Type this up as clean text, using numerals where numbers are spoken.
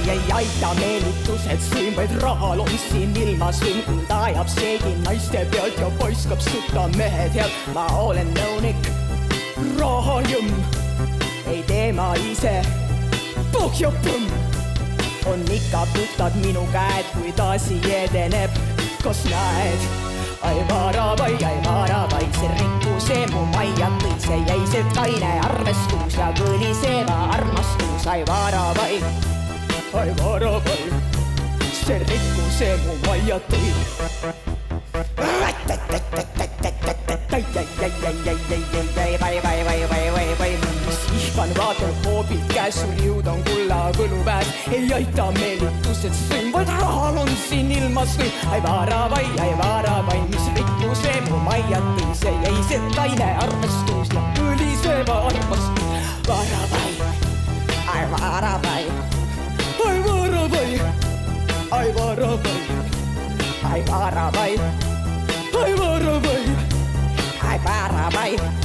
ei aita meelitused, sõim vaid rahal on siin ilmas võim, kulda ajab seegi naiste pealt ja poiskab sutta mehed head. Ma olen nõunik, rahajõmm, ei tee ma ise pohjapõmm. On ikka puhtad minu käed, kui taasi edeneb, kas näed? Ai varabai, see rikkuse mu majja tõi, see jäi see kaine arvestus ja kõliseva armastus. Ai varabai, see rikkuse mu majja tõi. Ihkan vaatan hoobilt käes, sul jõud on kulla kõlu pääs. Ei aita meelitused, sõim vaid rahal on siin ilmas võim. Ai varabai, mis rikkuse mu majja tõi, see jäi see kaine arvestus ja kõliseva armastus. Varabai, ai varabai, ai varabai, ai varabai, ai varabai, ai varabai, ai varabai.